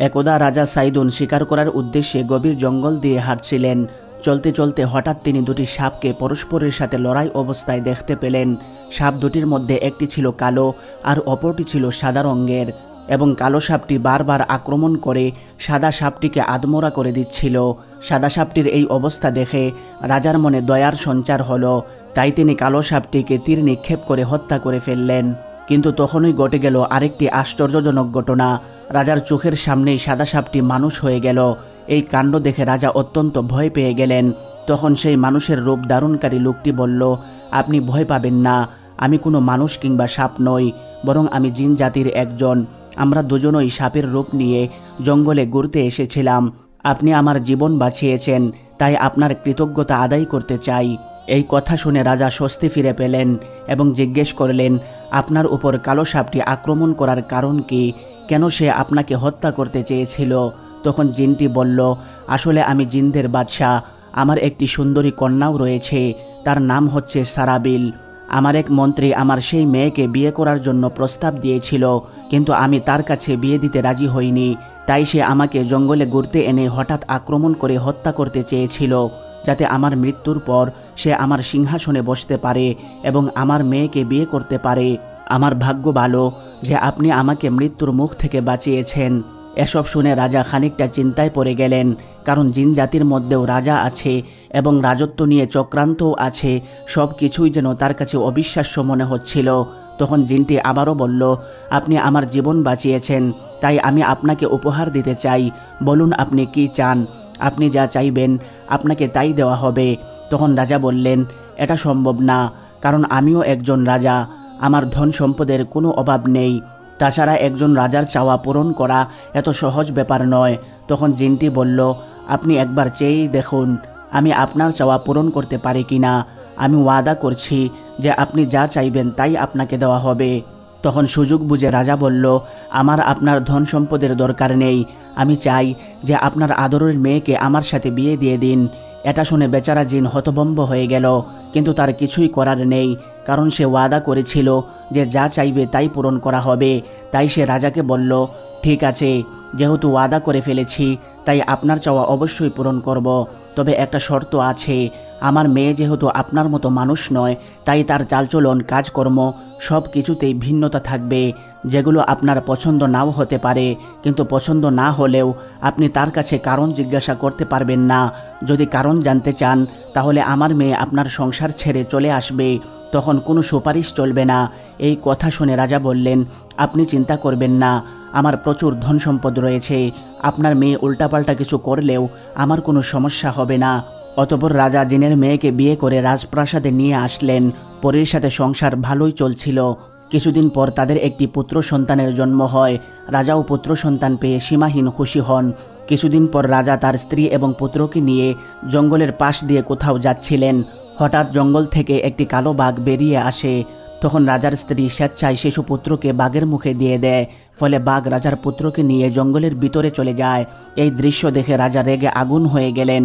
একদা রাজা সাইদুন শিকার করার উদ্দেশ্যে গভীর জঙ্গল দিয়ে হাঁটছিলেন। চলতে চলতে হঠাৎ তিনি দুটি সাপকে পরস্পরের সাথে লড়াই অবস্থায় দেখতে পেলেন। সাপ দুটির মধ্যে একটি ছিল কালো আর অপরটি ছিল সাদা রঙের, এবং কালো সাপটি বারবার আক্রমণ করে সাদা সাপটিকে আদমরা করে দিচ্ছিল। সাদা সাপটির এই অবস্থা দেখে রাজার মনে দয়ার সঞ্চার হলো, তাই তিনি কালো সাপটিকে তীর নিক্ষেপ করে হত্যা করে ফেললেন। কিন্তু তখনই ঘটে গেল আরেকটি আশ্চর্যজনক ঘটনা। রাজার চোখের সামনেই সাদা সাপটি মানুষ হয়ে গেল। এই কাণ্ড দেখে রাজা অত্যন্ত ভয় পেয়ে গেলেন। তখন সেই মানুষের রূপ ধারণকারী লোকটি বলল, আপনি ভয় পাবেন না, আমি কোনো মানুষ কিংবা সাপ নই, বরং আমি জিন জাতির একজন। আমরা দুজনই সাপের রূপ নিয়ে জঙ্গলে ঘুরতে এসেছিলাম। আপনি আমার জীবন বাঁচিয়েছেন, তাই আপনার কৃতজ্ঞতা আদায় করতে চাই। এই কথা শুনে রাজা স্বস্তি ফিরে পেলেন এবং জিজ্ঞেস করলেন, আপনার উপর কালো সাপটি আক্রমণ করার কারণ কি? কেন সে আপনাকে হত্যা করতে চেয়েছিল? তখন জিনটি বলল, আসলে আমি জিনদের বাদশাহ। আমার একটি সুন্দরী কন্যাও রয়েছে, তার নাম হচ্ছে সারাবিল। আমার এক মন্ত্রী আমার সেই মেয়েকে বিয়ে করার জন্য প্রস্তাব দিয়েছিল, কিন্তু আমি তার কাছে বিয়ে দিতে রাজি হইনি। তাই সে আমাকে জঙ্গলে ঘুরতে এনে হঠাৎ আক্রমণ করে হত্যা করতে চেয়েছিল, যাতে আমার মৃত্যুর পর সে আমার সিংহাসনে বসতে পারে এবং আমার মেয়েকে বিয়ে করতে পারে। আমার ভাগ্য ভালো যে আপনি আমাকে মৃত্যুর মুখ থেকে বাঁচিয়েছেন। এসব শুনে রাজা খানিকটা চিন্তায় পড়ে গেলেন, কারণ জিন জাতির মধ্যেও রাজা আছে এবং রাজত্ব নিয়ে চক্রান্তও আছে। সব কিছুই যেন তার কাছে অবিশ্বাস্য মনে হচ্ছিল। তখন জিনটি আবারও বলল, আপনি আমার জীবন বাঁচিয়েছেন, তাই আমি আপনাকে উপহার দিতে চাই। বলুন আপনি কি চান? আপনি যা চাইবেন আপনাকে তাই দেওয়া হবে। তখন রাজা বললেন, এটা সম্ভব না, কারণ আমিও একজন রাজা, আমার ধন সম্পদের কোনো অভাব নেই। তাছাড়া একজন রাজার চাওয়া পূরণ করা এত সহজ ব্যাপার নয়। তখন জিনটি বলল, আপনি একবার চেয়েই দেখুন আমি আপনার চাওয়া পূরণ করতে পারি কি না। আমি ওয়াদা করছি যে আপনি যা চাইবেন তাই আপনাকে দেওয়া হবে। তখন সুযোগ বুঝে রাজা বলল, আমার আপনার ধন সম্পদের দরকার নেই, আমি চাই যে আপনার আদরের মেয়েকে আমার সাথে বিয়ে দিয়ে দিন। এটা শুনে বেচারা জিন হতভম্ব হয়ে গেল, কিন্তু তার কিছুই করার নেই, কারণ সে ওয়াদা করেছিল যে যা চাইবে তাই পূরণ করা হবে। তাই সে রাজাকে বলল, ঠিক আছে, যেহেতু ওয়াদা করে ফেলেছি তাই আপনার চাওয়া অবশ্যই পূরণ করব। তবে একটা শর্ত আছে, আমার মেয়ে যেহেতু আপনার মতো মানুষ নয়, তাই তার চালচলন, কাজকর্ম সব কিছুতেই ভিন্নতা থাকবে, যেগুলো আপনার পছন্দ নাও হতে পারে। কিন্তু পছন্দ না হলেও আপনি তার কাছে কারণ জিজ্ঞাসা করতে পারবেন না। যদি কারণ জানতে চান তাহলে আমার মেয়ে আপনার সংসার ছেড়ে চলে আসবে, তখন কোনো সুপারিশ চলবে না। এই কথা শুনে রাজা বললেন, আপনি চিন্তা করবেন না, আমার প্রচুর ধন সম্পদ রয়েছে, আপনার মেয়ে উল্টাপাল্টা কিছু করলেও আমার কোনো সমস্যা হবে না। অতঃপর রাজা জিনের মেয়েকে বিয়ে করে রাজপ্রাসাদে নিয়ে আসলেন। পরীর সাথে সংসার ভালোই চলছিল। কিছুদিন পর তাদের একটি পুত্র সন্তানের জন্ম হয়। রাজাও পুত্র সন্তান পেয়ে সীমাহীন খুশি হন। কিছুদিন পর রাজা তার স্ত্রী এবং পুত্রকে নিয়ে জঙ্গলের পাশ দিয়ে কোথাও যাচ্ছিলেন। হঠাৎ জঙ্গল থেকে একটি কালো বাঘ বেরিয়ে আসে। তখন রাজার স্ত্রী স্বেচ্ছায় শিশু পুত্রকে বাঘের মুখে দিয়ে দেয়, ফলে বাঘ রাজার পুত্রকে নিয়ে জঙ্গলের ভিতরে চলে যায়। এই দৃশ্য দেখে রাজা রেগে আগুন হয়ে গেলেন।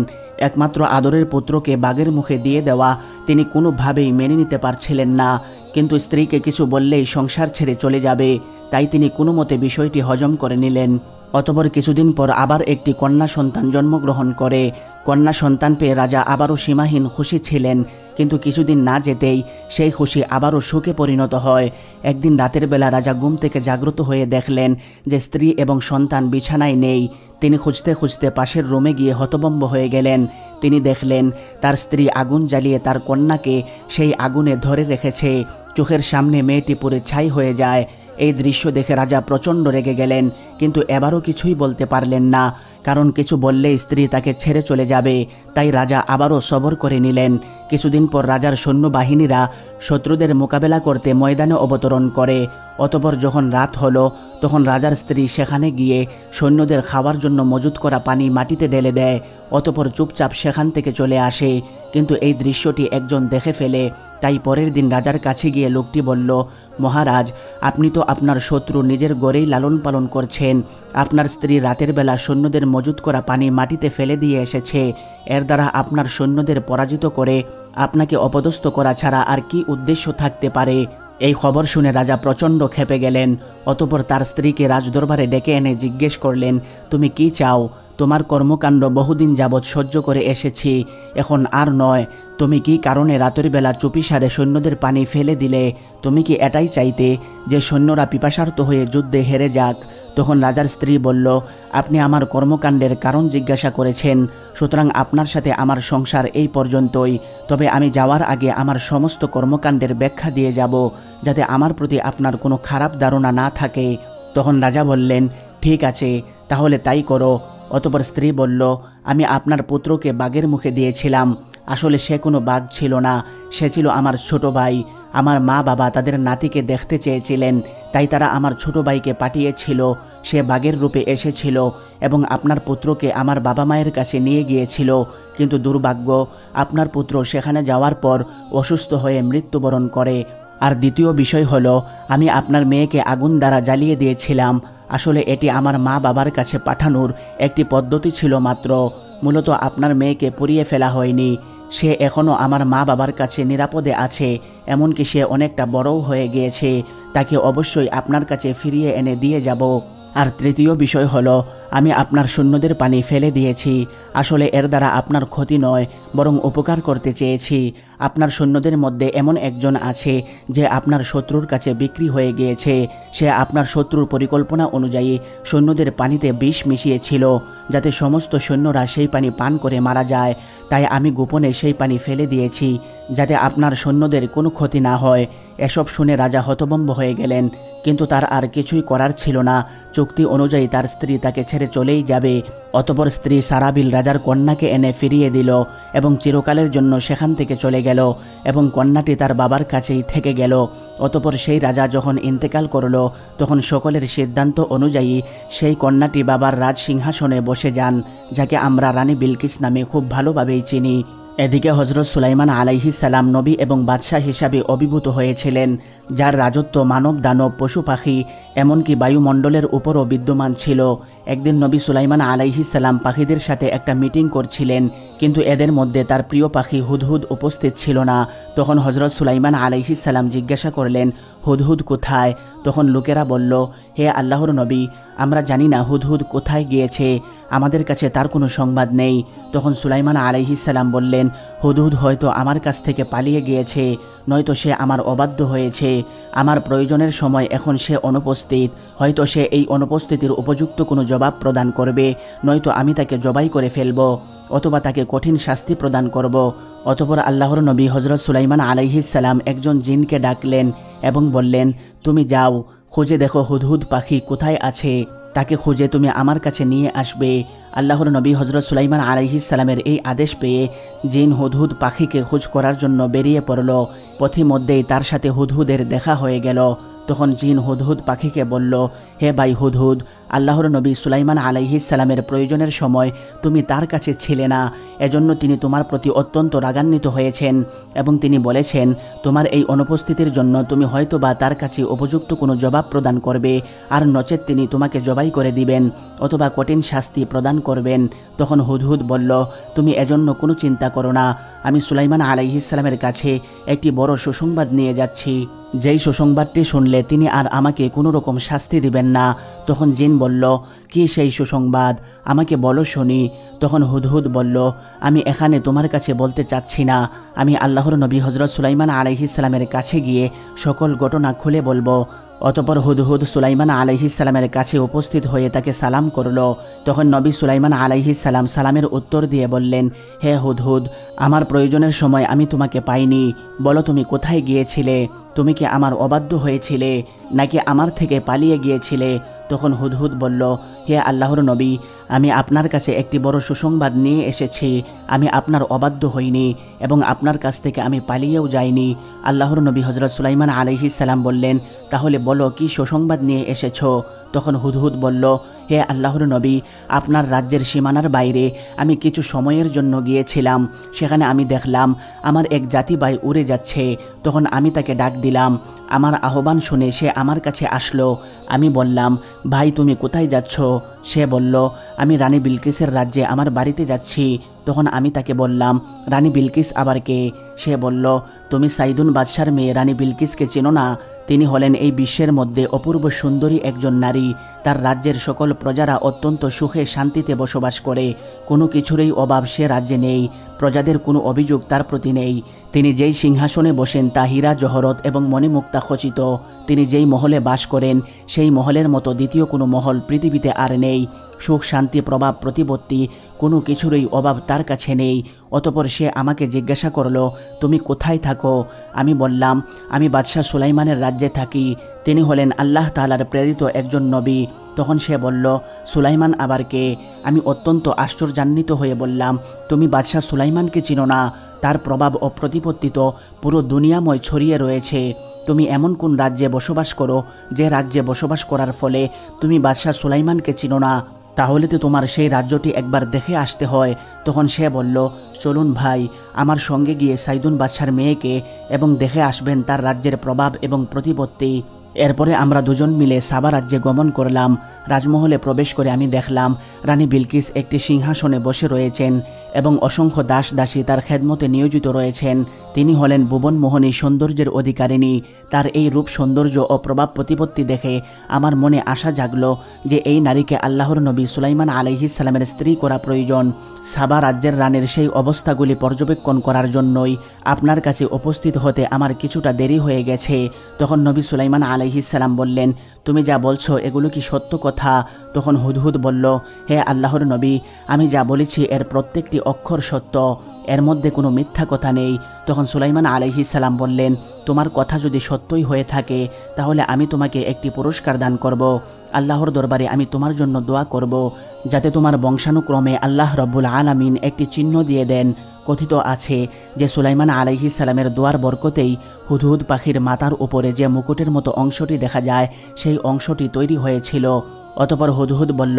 একমাত্র আদরের পুত্রকে বাঘের মুখে দিয়ে দেওয়া তিনি কোনোভাবেই মেনে নিতে পারছিলেন না। কিন্তু স্ত্রীকে কিছু বললেই সংসার ছেড়ে চলে যাবে, তাই তিনি কোনো মতে বিষয়টি হজম করে নিলেন। অতঃপর কিছুদিন পর আবার একটি কন্যা সন্তান জন্মগ্রহণ করে। কন্যা সন্তান পেয়ে রাজা আবারও সীমাহীন খুশি ছিলেন, কিন্তু কিছুদিন না যেতেই সেই খুশি আবারও শোকে পরিণত হয়। একদিন রাতের বেলা রাজা ঘুম থেকে জাগ্রত হয়ে দেখলেন যে স্ত্রী এবং সন্তান বিছানায় নেই। তিনি খুঁজতে খুঁজতে পাশের রুমে গিয়ে হতভম্ব হয়ে গেলেন। তিনি দেখলেন তার স্ত্রী আগুন জ্বালিয়ে তার কন্যাকে সেই আগুনে ধরে রেখেছে। চোখের সামনে মেয়েটি পুড়ে ছাই হয়ে যায়। এই দৃশ্য দেখে রাজা প্রচণ্ড রেগে গেলেন, কিন্তু এবারও কিছুই বলতে পারলেন না, কারণ কিছু বললে স্ত্রী তাকে ছেড়ে চলে যাবে। তাই রাজা আবারও সবর করে নিলেন। কিছুদিন পর রাজার সৈন্যবাহিনীরা শত্রুদের মোকাবেলা করতে ময়দানে অবতরণ করে। অতঃপর যখন রাত হলো, তখন রাজার স্ত্রী সেখানে গিয়ে সৈন্যদের খাওয়ার জন্য মজুত করা পানি মাটিতে ঢেলে দেয়। অতঃপর চুপচাপ সেখান থেকে চলে আসে। কিন্তু এই দৃশ্যটি একজন দেখে ফেলে। তাই পরের দিন রাজার কাছে গিয়ে লোকটি বলল, মহারাজ, আপনি তো আপনার শত্রু নিজের গড়েই লালন পালন করছেন। আপনার স্ত্রী রাতের বেলা সৈন্যদের মজুত করা পানি মাটিতে ফেলে দিয়ে এসেছে। এর দ্বারা আপনার সৈন্যদের পরাজিত করে আপনাকে অপদস্থ করা ছাড়া আর কি উদ্দেশ্য থাকতে পারে? এই খবর শুনে রাজা প্রচণ্ড ক্ষেপে গেলেন। অতঃপর তার স্ত্রীকে রাজদরবারে ডেকে এনে জিজ্ঞেস করলেন, তুমি কি চাও? তোমার কর্মকাণ্ড বহুদিন যাবৎ সহ্য করে এসেছি, এখন আর নয়। তুমি কি কারণে রাতের বেলা চুপিসারে সৈন্যদের পানি ফেলে দিলে? তুমি কি এটাই চাইতে যে সৈন্যরা পিপাসার্ত হয়ে যুদ্ধে হেরে যাক? তখন রাজার স্ত্রী বলল, আপনি আমার কর্মকাণ্ডের কারণ জিজ্ঞাসা করেছেন, সুতরাং আপনার সাথে আমার সংসার এই পর্যন্তই। তবে আমি যাওয়ার আগে আমার সমস্ত কর্মকাণ্ডের ব্যাখ্যা দিয়ে যাব, যাতে আমার প্রতি আপনার কোনো খারাপ ধারণা না থাকে। তখন রাজা বললেন, ঠিক আছে, তাহলে তাই করো। অতঃপর স্ত্রী বলল, আমি আপনার পুত্রকে বাঘের মুখে দিয়েছিলাম। আসলে সে কোনো বাঘ ছিল না, সে ছিল আমার ছোট ভাই। আমার মা বাবা তাদের নাতিকে দেখতে চেয়েছিলেন, তাই তারা আমার ছোট ভাইকে পাঠিয়েছিল। সে বাঘের রূপে এসেছিল এবং আপনার পুত্রকে আমার বাবা মায়ের কাছে নিয়ে গিয়েছিল। কিন্তু দুর্ভাগ্য, আপনার পুত্র সেখানে যাওয়ার পর অসুস্থ হয়ে মৃত্যুবরণ করে। আর দ্বিতীয় বিষয় হলো, আমি আপনার মেয়েকে আগুন দ্বারা জ্বালিয়ে দিয়েছিলাম। আসলে এটি আমার মা বাবার কাছে পাঠানোর একটি পদ্ধতি ছিল মাত্র। মূলত আপনার মেয়েকে পুড়িয়ে ফেলা হয়নি। সে এখনও আমার মা বাবার কাছে নিরাপদে আছে, এমনকি সে অনেকটা বড়ও হয়ে গিয়েছে। তাকে অবশ্যই আপনার কাছে ফিরিয়ে এনে দিয়ে যাব। আর তৃতীয় বিষয় হলো, আমি আপনার সৈন্যদের পানি ফেলে দিয়েছি। আসলে এর দ্বারা আপনার ক্ষতি নয়, বরং উপকার করতে চেয়েছি। আপনার সৈন্যদের মধ্যে এমন একজন আছে যে আপনার শত্রুর কাছে বিক্রি হয়ে গিয়েছে। সে আপনার শত্রুর পরিকল্পনা অনুযায়ী সৈন্যদের পানিতে বিষ মিশিয়েছিল, যাতে সমস্ত সৈন্যরা সেই পানি পান করে মারা যায়। তাই আমি গোপনে সেই পানি ফেলে দিয়েছি, যাতে আপনার সৈন্যদের কোনো ক্ষতি না হয়। এসব শুনে রাজা হতভম্ব হয়ে গেলেন, কিন্তু তার আর কিছুই করার ছিল না। চুক্তি অনুযায়ী তার স্ত্রী তাকে ছেড়ে চলেই যাবে। অতঃপর স্ত্রী সারাবিল রাজার কন্যাকে এনে ফিরিয়ে দিল এবং চিরকালের জন্য সেখান থেকে চলে গেল এবং কন্যাটি তার বাবার কাছেই থেকে গেল। অতঃপর সেই রাজা যখন ইন্তেকাল করল, তখন সকলের সিদ্ধান্ত অনুযায়ী সেই কন্যাটি বাবার রাজ সিংহাসনে বসে যান, যাকে আমরা রানী বিলকিস নামে খুব ভালোভাবেই চিনি। এদিকে হজরত সুলাইমান আলাইহিস সালাম নবী এবং বাদশাহ হিসাবে অভিভূত হয়েছিলেন, যার রাজত্ব মানব দানব পশু পাখি এমনকি বায়ুমণ্ডলের উপরও বিদ্যমান ছিল। একদিন নবী সুলাইমান আলাইহিস সালাম পাখিদের সাথে একটা মিটিং করছিলেন, কিন্তু এদের মধ্যে তার প্রিয় পাখি হুদহুদ উপস্থিত ছিল না। তখন হজরত সুলাইমান আলাইহিস সালাম জিজ্ঞাসা করলেন, হুদহুদ কোথায়? তখন লোকেরা বলল, হে আল্লাহর নবী, আমরা জানি না হুদহুদ কোথায় গিয়েছে, আমাদের কাছে তার কোনো সংবাদ নেই। তখন সুলাইমান আলাইহিস সালাম বললেন, হুদহুদ হয়তো আমার কাছ থেকে পালিয়ে গিয়েছে, নয়তো সে আমার অবাধ্য হয়েছে। আমার প্রয়োজনের সময় এখন সে অনুপস্থিত। হয়তো সে এই অনুপস্থিতির উপযুক্ত কোনো জবাব প্রদান করবে, নয়তো আমি তাকে জবাই করে ফেলব, অথবা তাকে কঠিন শাস্তি প্রদান করব। অতঃপর আল্লাহর নবী হজরত সুলাইমান আলাইহিস সালাম একজন জিনকে ডাকলেন এবং বললেন, তুমি যাও, খুঁজে দেখো হুদহুদ পাখি কোথায় আছে, তাকে খুঁজে তুমি আমার কাছে নিয়ে আসবে। আল্লাহর নবী হজরত সুলাইমান আলাইহিস সালামের এই আদেশ পেয়ে জিন হুদহুদ পাখিকে খোঁজ করার জন্য বেরিয়ে পড়ল। পথিমধ্যেই তার সাথে হুদহুদের দেখা হয়ে গেল। তখন জিন হুদহুদ পাখিকে বলল, হে ভাই হুদহুদ, আল্লাহর নবী সুলাইমান আলাইহিস সালামের প্রয়োজনের সময় তুমি তার কাছে ছিলে না, এজন্য তিনি তোমার প্রতি অত্যন্ত রাগান্বিত হয়েছেন এবং তিনি বলেছেন, তোমার এই অনুপস্থিতির জন্য তুমি হয়তোবা তার কাছে উপযুক্ত কোনো জবাব প্রদান করবে, আর নচেত তিনি তোমাকে জবাই করে দিবেন অথবা কঠিন শাস্তি প্রদান করবেন। তখন হুদহুদ বলল, তুমি এজন্য কোনো চিন্তা করো না, আমি সুলাইমান আলাইহিস সালামের কাছে একটি বড় সুসংবাদ নিয়ে যাচ্ছি, যেই সুসংবাদটি শুনলে তিনি আর আমাকে কোনো রকম শাস্তি দিবেন না। তখন জিন বলল, কি সেই সুসংবাদ, আমাকে বলো শুনি। তখন হুদহুদ বলল, আমি এখানে তোমার কাছে বলতে চাচ্ছি না, আমি আল্লাহর নবী হজরত সুলাইমান আলাইহিস সালামের কাছে গিয়ে সকল ঘটনা খুলে বলবো। অতঃপর হুদহুদ সুলাইমান আলাইহিস সালামের কাছে উপস্থিত হয়ে তাকে সালাম করল। তখন নবী সুলাইমান আলাইহিস সালাম সালামের উত্তর দিয়ে বললেন, হে হুদহুদ, আমার প্রয়োজনের সময় আমি তোমাকে পাইনি, বলো তুমি কোথায় গিয়েছিলে? তুমি কি আমার অবাধ্য হয়েছিলে নাকি আমার থেকে পালিয়ে গিয়েছিলে? তখন হুদহুদ বলল, হে আল্লাহর নবী, আমি আপনার কাছে একটি বড় সুসংবাদ নিয়ে এসেছি, আমি আপনার অবাধ্য হইনি এবং আপনার কাছ থেকে আমি পালিয়েও যাইনি। আল্লাহর নবী হজরত সুলাইমান আলাইহিস সালাম বললেন, তাহলে বলো কি সুসংবাদ নিয়ে এসেছো? তখন হুদহুদ বলল, হে আল্লাহর নবী, আপনার রাজ্যের সীমানার বাইরে আমি কিছু সময়ের জন্য গিয়েছিলাম, সেখানে আমি দেখলাম আমার এক জাতি ভাই উড়ে যাচ্ছে। তখন আমি তাকে ডাক দিলাম, আমার আহ্বান শুনে সে আমার কাছে আসলো। আমি বললাম, ভাই তুমি কোথায় যাচ্ছ? সে বলল, আমি রানী বিলকিসের রাজ্যে আমার বাড়িতে যাচ্ছি। তখন আমি তাকে বললাম, রানী বিলকিস আবার কে? সে বলল, তুমি সাইদুন বাদশার মেয়ে রানী বিলকিসকে চেনো না? তিনি হলেন এই বিশ্বের মধ্যে অপূর্ব সুন্দরী একজন নারী। তার রাজ্যের সকল প্রজারা অত্যন্ত সুখে শান্তিতে বসবাস করে। কোনো কিছুরই অভাব সে রাজ্যে নেই। প্রজাদের কোনো অভিযোগ তার প্রতি নেই। তিনি যেই সিংহাসনে বসেন তা হীরা জহরত এবং মণিমুক্তা খচিত। তিনি যেই মহলে বাস করেন সেই মহলের মতো দ্বিতীয় কোনো মহল পৃথিবীতে আর নেই। সুখ শান্তি প্রভাব প্রতিপত্তি কোনো কিছুরই অভাব তার কাছে নেই। অতপর সে আমাকে জিজ্ঞাসা করল, তুমি কোথায় থাকো? আমি বললাম, আমি বাদশাহ সুলাইমানের রাজ্যে থাকি। তিনি হলেন আল্লাহ তাআলার প্রেরিত একজন নবী। তখন সে বলল, সুলাইমান আবার কে? আমি অত্যন্ত আশ্চর্যান্বিত হয়ে বললাম, তুমি বাদশাহ সুলাইমানকে চিনো না? তার প্রভাব ও প্রতিপত্তি তো পুরো দুনিয়াময় ছড়িয়ে রয়েছে। তুমি এমন কোন রাজ্যে বসবাস করো যে রাজ্যে বসবাস করার ফলে তুমি বাদশাহ সুলাইমানকে চিনো না? তাহলে তো তোমার সেই রাজ্যটি একবার দেখে আসতে হয়। তখন সে বলল, চলুন ভাই, আমার সঙ্গে গিয়ে সাইদুন বাদশার মেয়েকে এবং দেখে আসবেন তার রাজ্যের প্রভাব এবং প্রতিপত্তি। এরপরে আমরা দুজন মিলে সাবা রাজ্যে গমন করলাম। রাজমহলে প্রবেশ করে আমি দেখলাম রানী বিলকিস একটি সিংহাসনে বসে রয়েছেন এবং অসংখ্য দাস দাসী তার খেদমতে নিয়োজিত রয়েছেন। তিনি হলেন ভুবনমোহনী সৌন্দর্যের অধিকারিণী। তার এই রূপ সৌন্দর্য ও প্রভাব প্রতিপত্তি দেখে আমার মনে আশা জাগল যে এই নারীকে আল্লাহর নবী সুলাইমান আলাইহিস সালামের স্ত্রী করা প্রয়োজন। সাবা রাজ্যের রানীর সেই অবস্থাগুলি পর্যবেক্ষণ করার জন্যই আপনার কাছে উপস্থিত হতে আমার কিছুটা দেরি হয়ে গেছে। তখন নবী সুলাইমান আলাইহিস সালাম বললেন, তুমি যা বলছো এগুলো কি সত্য কথা? তখন হুদহুদ বলল, হে আল্লাহর নবী, আমি যা বলেছি এর প্রত্যেকটি অক্ষর সত্য, এর মধ্যে কোনো মিথ্যা কথা নেই। তখন সুলাইমান আলাইহিস সালাম বললেন, তোমার কথা যদি সত্যই হয়ে থাকে তাহলে আমি তোমাকে একটি পুরস্কার দান করব। আল্লাহর দরবারে আমি তোমার জন্য দোয়া করব যাতে তোমার বংশানুক্রমে আল্লাহ রব্বুল আলামিন একটি চিহ্ন দিয়ে দেন। কথিত আছে যে সুলাইমান আলাইহিস সালামের দোয়ার বরকতেই হুদহুদ পাখির মাথার উপরে যে মুকুটের মতো অংশটি দেখা যায় সেই অংশটি তৈরি হয়েছিল। অতপর হুদহুদ বলল,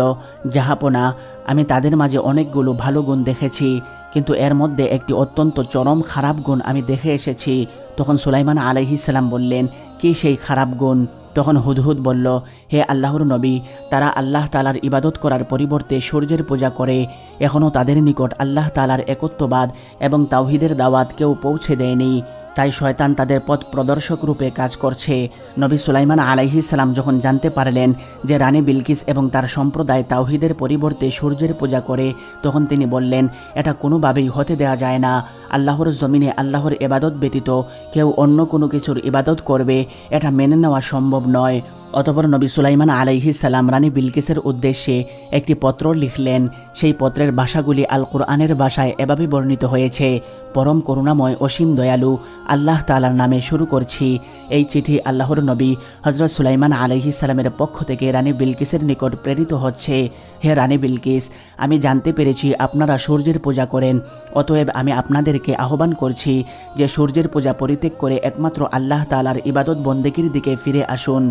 জাহাপনা, আমি তাদের মাঝে অনেকগুলো ভালো গুণ দেখেছি, কিন্তু এর মধ্যে একটি অত্যন্ত চরম খারাপ গুণ আমি দেখে এসেছি। তখন সুলাইমান আলাইহিস সালাম বললেন, কি সেই খারাপ গুণ? তখন হুদহুদ বলল, হে আল্লাহর নবী, তারা আল্লাহ তাআলার ইবাদত করার পরিবর্তে সূর্যের পূজা করে। এখনও তাদের নিকট আল্লাহ তাআলার একত্ববাদ এবং তাওহীদের দাওয়াত কেউ পৌঁছে দেয়নি। তাই শয়তান তাদের পথ প্রদর্শক রূপে কাজ করছে। নবী সুলাইমান আলাইহিস সালাম যখন জানতে পারলেন যে রানী বিলকিস এবং তার সম্প্রদায় তাওহীদের পরিবর্তে সূর্যের পূজা করে, তখন তিনি বললেন, এটা কোনোভাবেই হতে দেওয়া যায় না। আল্লাহর জমিনে আল্লাহর ইবাদত ব্যতীত কেউ অন্য কোনো কিছুর ইবাদত করবে, এটা মেনে নেওয়া সম্ভব নয়। অতঃপর নবী সুলাইমান আলাইহিস সালাম রানী বিলকিসের উদ্দেশ্যে একটি পত্র লিখলেন। সেই পত্রের ভাষাগুলি আল কুরআনের ভাষায় এভাবে বর্ণিত হয়েছে, পরম করুণাময় অসীম দয়ালু আল্লাহ তাআলার নামে শুরু করছি। এই চিঠি আল্লাহর নবী হযরত সুলাইমান আলাইহিস সালামের পক্ষ থেকে রানী বিলকিসের নিকট প্রেরিত হচ্ছে। হে রানী বিলকিস, আমি জানতে পেরেছি আপনারা সূর্যের পূজা করেন। অতএব আমি আপনাদেরকে আহ্বান করছি যে সূর্যের পূজা পরিত্যাগ করে একমাত্র আল্লাহ তাআলার ইবাদত বন্দেগীর দিকে ফিরে আসুন।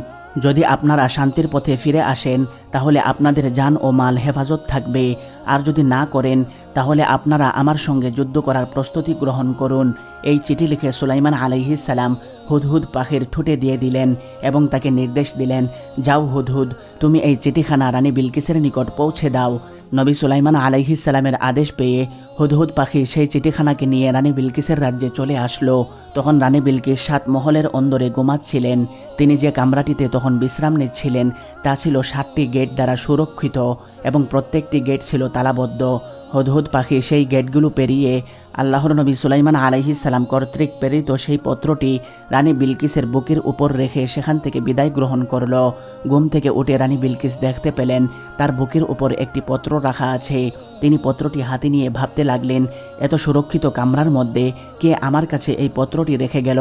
যদি আপনারা শান্তির পথে ফিরে আসেন তাহলে আপনাদের জান ও মাল হেফাজত থাকবে, আর যদি না করেন তাহলে আপনারা আমার সঙ্গে যুদ্ধ করার প্রস্তুতি গ্রহণ করুন। এই চিঠি লিখে সুলাইমান আলাইহিস সালাম হুদহুদ পাখির ঠোঁটে দিয়ে দিলেন এবং তাকে নির্দেশ দিলেন, যাও হুদহুদ, তুমি এই চিঠিখানা রানী বিলকিসের নিকট পৌঁছে দাও। নবী সুলাইমান আলাইহিস সালামের আদেশ পেয়ে হুদহুদ পাখি সেই চিঠিখানাকে নিয়ে রানী বিলকিসের রাজ্যে চলে আসলো। তখন রানী বিলকিস 7 মহলের অন্দরে ঘুমাচ্ছিলেন। তিনি যে কামরাটিতে তখন বিশ্রাম নিচ্ছিলেন তা ছিল 7টি গেট দ্বারা সুরক্ষিত এবং প্রত্যেকটি গেট ছিল তালাবদ্ধ। হুদহুদ পাখি সেই গেটগুলো পেরিয়ে আল্লাহর নবী সুলাইমান আলাইহিস সালাম কর্তৃক প্রেরিত সেই পত্রটি রানী বিলকিসের বুকের উপর রেখে সেখান থেকে বিদায় গ্রহণ করল। ঘুম থেকে উঠে রানী বিলকিস দেখতে পেলেন তার বুকের উপর একটি পত্র রাখা আছে। তিনি পত্রটি হাতে নিয়ে ভাবতে লাগলেন, এত সুরক্ষিত কামরার মধ্যে কে আমার কাছে এই পত্রটি রেখে গেল?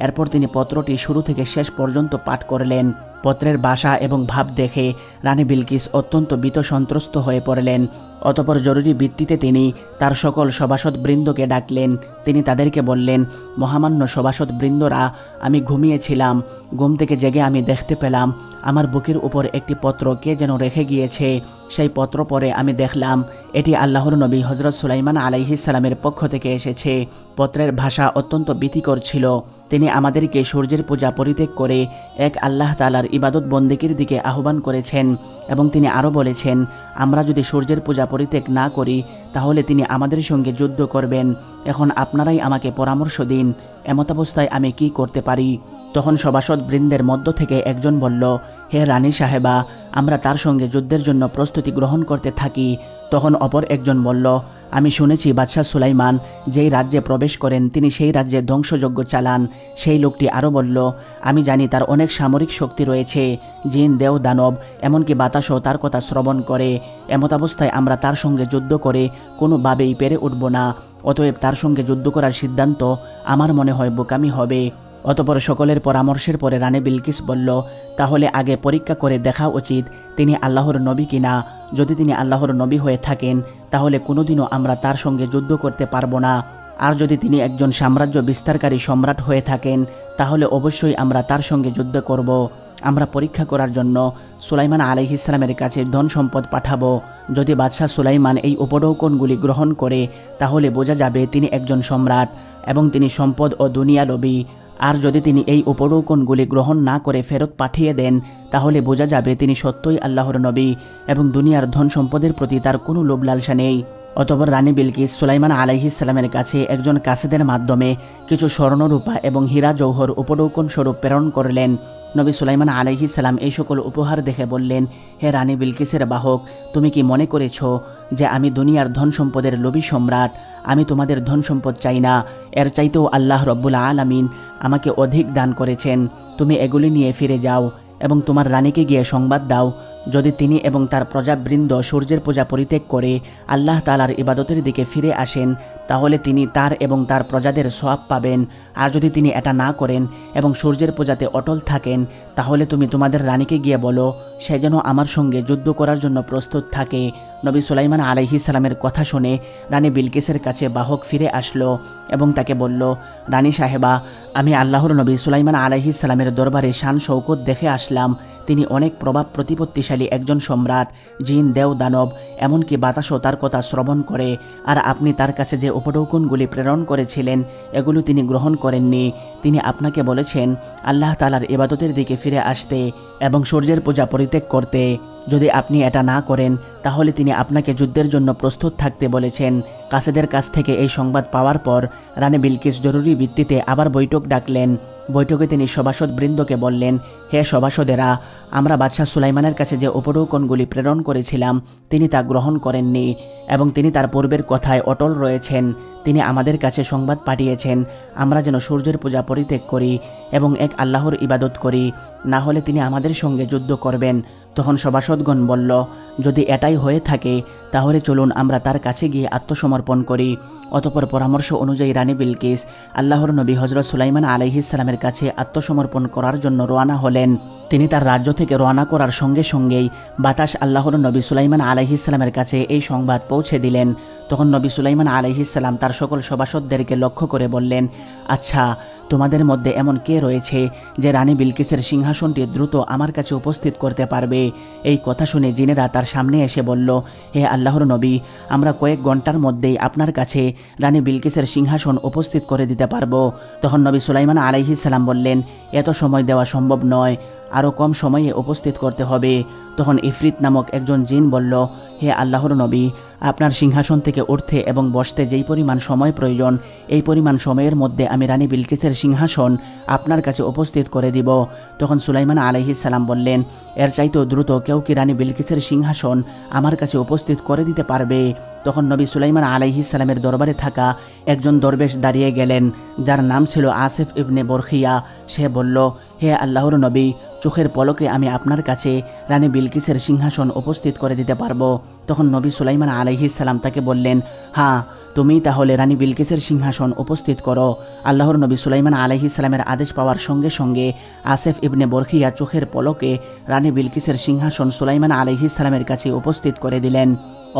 এরপর তিনি পত্রটি শুরু থেকে শেষ পর্যন্ত পাঠ করলেন। পত্রের ভাষা এবং ভাব দেখে রানী বিলকিস অত্যন্ত ভীত সন্ত্রস্ত হয়ে পড়লেন। অতঃপর জরুরি ভিত্তিতে তিনি তার সকল সভাসদ বৃন্দকে ডাকলেন। তিনি তাদেরকে বললেন, মহামান্য সভাসদ বৃন্দরা, আমি ঘুমিয়েছিলাম। ঘুম থেকে জেগে আমি দেখতে পেলাম আমার বুকের উপর একটি পত্র কে যেন রেখে গিয়েছে। সেই পত্র পড়ে আমি দেখলাম এটি আল্লাহর নবী হযরত সুলাইমান আলাইহিস সালামের পক্ষ থেকে এসেছে। পত্রের ভাষা অত্যন্ত ভীতিকর ছিল। তিনি আমাদেরকে সূর্যের পূজা পরিত্যাগ করে এক আল্লাহ তাআলার ইবাদত বন্দেগীর দিকে আহ্বান করেছেন এবং তিনি আরও বলেছেন, আমরা যদি সূর্যের পূজা পরিত্যাগ না করি তাহলে তিনি আমাদের সঙ্গে যুদ্ধ করবেন। এখন আপনারাই আমাকে পরামর্শ দিন, এমতাবস্থায় আমি কি করতে পারি? তখন সভাসদ বৃন্দের মধ্য থেকে একজন বলল, হে রানী সাহেবা, আমরা তার সঙ্গে যুদ্ধের জন্য প্রস্তুতি গ্রহণ করতে থাকি। তখন অপর একজন বলল, আমি শুনেছি বাদশাহ সুলাইমান যেই রাজ্যে প্রবেশ করেন তিনি সেই রাজ্যে ধ্বংসযজ্ঞ চালান। সেই লোকটি আরও বলল, আমি জানি তার অনেক সামরিক শক্তি রয়েছে, জিন, দেও, দানব, এমনকি বাতাসও তার কথা শ্রবণ করে। এমতাবস্থায় আমরা তার সঙ্গে যুদ্ধ করে কোনোভাবেই পেরে উঠব না। অতএব তার সঙ্গে যুদ্ধ করার সিদ্ধান্ত আমার মনে হয় বোকামি হবে। অতপর সকলের পরামর্শের পরে রানী বিলকিস বলল, তাহলে আগে পরীক্ষা করে দেখা উচিত তিনি আল্লাহর নবী কিনা। যদি তিনি আল্লাহর নবী হয়ে থাকেন তাহলে কোনোদিনও আমরা তার সঙ্গে যুদ্ধ করতে পারবো না। আর যদি তিনি একজন সাম্রাজ্য বিস্তারকারী সম্রাট হয়ে থাকেন তাহলে অবশ্যই আমরা তার সঙ্গে যুদ্ধ করব। আমরা পরীক্ষা করার জন্য সুলাইমান আলাইহিস সালামের কাছে ধন সম্পদ পাঠাবো। যদি বাদশাহ সুলাইমান এই উপঢৌকনগুলি গ্রহণ করে তাহলে বোঝা যাবে তিনি একজন সম্রাট এবং তিনি সম্পদ ও দুনিয়া লোভী। আর যদি তিনি এই উপঢৌকনগুলি গ্রহণ না করে ফেরত পাঠিয়ে দেন তাহলে বোঝা যাবে তিনি সত্যই আল্লাহর নবী এবং দুনিয়ার ধন সম্পদের প্রতি তার কোনো লোভ লালসা নেই। অতঃপর রানী বিলকিস সুলাইমান আলাইহিস সালামের কাছে একজন কাসিদের মাধ্যমে কিছু স্বর্ণরূপা এবং হীরা জৌহর উপঢৌকন স্বরূপ প্রেরণ করলেন। নবী সুলাইমান আলাইহিস সালাম এই সকল উপহার দেখে বললেন, হে রানী বিলকিসের বাহক, তুমি কি মনে করেছ যে আমি দুনিয়ার ধন সম্পদের লোভী সম্রাট? আমি তোমাদের ধন সম্পদ চাই না, এর চাইতেও আল্লাহ রব্বুল আলামিন আমাকে অধিক দান করেছেন। তুমি এগুলি নিয়ে ফিরে যাও এবং তোমার রানীকে গিয়ে সংবাদ দাও, যদি তিনি এবং তার প্রজাবৃন্দ সূর্যের পূজা পরিত্যাগ করে আল্লাহ তাআলার ইবাদতের দিকে ফিরে আসেন তাহলে তিনি তার এবং তার প্রজাদের সওয়াব পাবেন। আর যদি তিনি এটা না করেন এবং সূর্যের পূজাতে অটল থাকেন তাহলে তুমি তোমাদের রানীকে গিয়ে বলো সে যেন আমার সঙ্গে যুদ্ধ করার জন্য প্রস্তুত থাকে। নবী সুলাইমান আলাইহিস সালামের কথা শুনে রানী বিলকিসের কাছে বাহক ফিরে আসলো এবং তাকে বলল, রানী সাহেবা, আমি আল্লাহর নবী সুলাইমান আলাইহিস সালামের দরবারে শান শৌকত দেখে আসলাম। তিনি অনেক প্রভাব প্রতিপত্তিশালী একজন সম্রাট, জিন, দেও, দানব, এমনকি বাতাসও তার কথা শ্রবণ করে। আর আপনি তার কাছে যে উপঢৌকনগুলি প্রেরণ করেছিলেন এগুলো তিনি গ্রহণ করেননি। তিনি আপনাকে বলেছেন আল্লাহ তাআলার ইবাদতের দিকে ফিরে আসতে এবং সূর্যের পূজা পরিত্যাগ করতে। যদি আপনি এটা না করেন তাহলে তিনি আপনাকে যুদ্ধের জন্য প্রস্তুত থাকতে বলেছেন। কাসেদের কাছ থেকে এই সংবাদ পাওয়ার পর রানী বিলকিস জরুরি ভিত্তিতে আবার বৈঠক ডাকলেন। বৈঠকে তিনি সভাসদ বৃন্দকে বললেন, হে সভাসদেরা, আমরা বাদশাহ সুলাইমানের কাছে যে উপঢৌকনগুলি প্রেরণ করেছিলাম তিনি তা গ্রহণ করেননি এবং তিনি তার পূর্বের কথায় অটল রয়েছেন। তিনি আমাদের কাছে সংবাদ পাঠিয়েছেন আমরা যেন সূর্যের পূজা পরিত্যাগ করি এবং এক আল্লাহর ইবাদত করি, না হলে তিনি আমাদের সঙ্গে যুদ্ধ করবেন। তখন সভাসদগণ বলল, যদি এটাই হয়ে থাকে তাহলে চলুন আমরা তার কাছে গিয়ে আত্মসমর্পণ করি। অতঃপর পরামর্শ অনুযায়ী রানী বিলকিস আল্লাহর নবী হযরত সুলাইমান আলাইহিস সালামের কাছে আত্মসমর্পণ করার জন্য রওনা হলেন। তিনি তার রাজ্য থেকে রওনা করার সঙ্গে সঙ্গেই বাতাস আল্লাহর নবী সুলাইমান আলাইহিস সালামের কাছে এই সংবাদ পৌঁছে দিলেন। তখন নবী সুলাইমান আলাইহিস সালাম তার সকল সভাসদদেরকে লক্ষ্য করে বললেন, আচ্ছা, তোমাদের মধ্যে এমন কে রয়েছে যে রানী বিলকিসের সিংহাসনটি দ্রুত আমার কাছে উপস্থিত করতে পারবে? এই কথা শুনে জিনেরা তার সামনে এসে বলল, হে আল্লাহর নবী, আমরা কয়েক ঘন্টার মধ্যেই আপনার কাছে রানী বিলকিসের সিংহাসন উপস্থিত করে দিতে পারবো। তখন নবী সুলাইমান আলাইহিস সালাম বললেন, এত সময় দেওয়া সম্ভব নয়, আরও কম সময়ে উপস্থিত করতে হবে। তখন ইফরিত নামক একজন জিন বলল, হে আল্লাহর নবী, আপনার সিংহাসন থেকে উঠতে এবং বসতে যেই পরিমাণ সময় প্রয়োজন এই পরিমাণ সময়ের মধ্যে আমি রানী বিলকিসের সিংহাসন আপনার কাছে উপস্থিত করে দিব। তখন সুলাইমান আলাইহিস সালাম বললেন, এর চাইতেও দ্রুত কেউ কি রানী বিলকিসের সিংহাসন আমার কাছে উপস্থিত করে দিতে পারবে? তখন নবী সুলাইমান আলাইহিস সালামের দরবারে থাকা একজন দরবেশ দাঁড়িয়ে গেলেন, যার নাম ছিল আসিফ ইবনে বরখিয়া। সে বলল, হে আল্লাহর নবী, চোখের পলকে আমি আপনার কাছে রানী বিলকিসের সিংহাসন উপস্থিত করে দিতে পারবো। তখন নবী সুলাইমান আলাইহিস সালাম তাকে বললেন, হ্যাঁ, তুমি তাহলে রানী বিলকিসের সিংহাসন উপস্থিত করো। আল্লাহর নবী সুলাইমান আলাইহিস সালামের আদেশ পাওয়ার সঙ্গে সঙ্গে আসিফ ইবনে বরখিয়া চোখের পলকে রানী বিলকিসের সিংহাসন সুলাইমান আলাইহিস সালামের কাছে উপস্থিত করে দিলেন।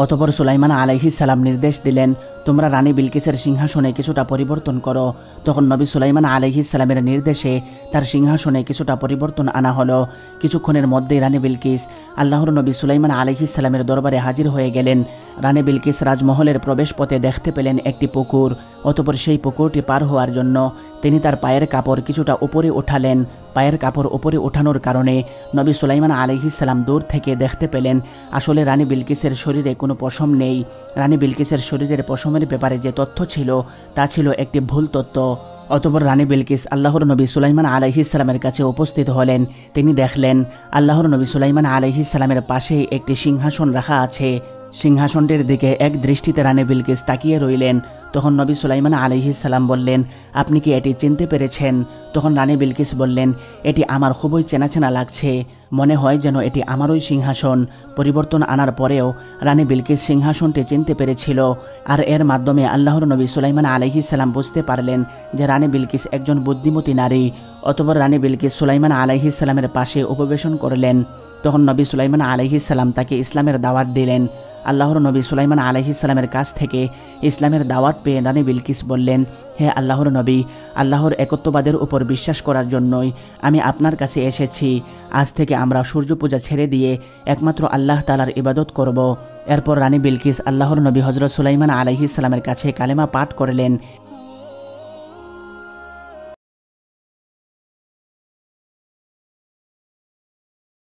অতঃপর সুলাইমান আলাইহিস সালাম নির্দেশ দিলেন, তোমরা রানী বিলকিসের সিংহাসনে কিছুটা পরিবর্তন করো। তখন নবী সুলাইমান আলাইহিস সালামের নির্দেশে তার সিংহাসনে কিছুটা পরিবর্তন আনা হলো। কিছুক্ষণের মধ্যেই রানী বিলকিস আল্লাহর নবী সুলাইমান আলাইহিস সালামের দরবারে হাজির হয়ে গেলেন। রানী বিলকিস রাজমহলের প্রবেশপথে দেখতে পেলেন একটি পুকুর। অতঃপর সেই পুকুরটি পার হওয়ার জন্য তিনি তার পায়ের কাপড় কিছুটা উপরে উঠালেন। পায়ের কাপড় উপরে ওঠানোর কারণে নবী সুলাইমান আলাইহিস সালাম দূর থেকে দেখতে পেলেন আসলে রানী বিলকিসের শরীরে কোনো পশম নেই। রানী বিলকিসের শরীরের পশমের ব্যাপারে যে তথ্য ছিল তা ছিল একটি ভুল তথ্য। অতঃপর রানী বিলকিস আল্লাহর নবী সুলাইমান আলাইহিস সালামের কাছে উপস্থিত হলেন। তিনি দেখলেন আল্লাহর নবী সুলাইমান আলাইহিস সালামের পাশেই একটি সিংহাসন রাখা আছে। সিংহাসনটির দিকে এক দৃষ্টিতে রানী বিলকিস তাকিয়ে রইলেন। তখন নবী সুলাইমান আলাইহিস সালাম বললেন, আপনি কি এটি চিনতে পেরেছেন? তখন রানী বিলকিস বললেন, এটি আমার খুবই চেনা চেনা লাগছে, মনে হয় যেন এটি আমারই সিংহাসন। পরিবর্তন আনার পরেও রানী বিলকিস সিংহাসনটি চিনতে পেরেছিল। আর এর মাধ্যমে আল্লাহর নবী সুলাইমান আলাইহিস সালাম বুঝতে পারলেন যে রানী বিলকিস একজন বুদ্ধিমতী নারী। অতঃপর রানী বিলকিস সুলাইমান আলাইহিস সালামের পাশে উপবেশন করলেন। তখন নবী সুলাইমান আলাইহিস সালাম তাকে ইসলামের দাওয়াত দিলেন। আল্লাহর নবী সুলাইমান আলাইহিস সালামের কাছ থেকে ইসলামের দাওয়াত পেয়ে রানী বিলকিস বললেন, হে আল্লাহর নবী, আল্লাহর একত্ববাদের উপর বিশ্বাস করার জন্যই আমি আপনার কাছে এসেছি। আজ থেকে আমরা সূর্য পূজা ছেড়ে দিয়ে একমাত্র আল্লাহ তাআলার ইবাদত করব। এরপর রানী বিলকিস আল্লাহর নবী হযরত সুলাইমান আলাইহিস সালামের কাছে কালেমা পাঠ করলেন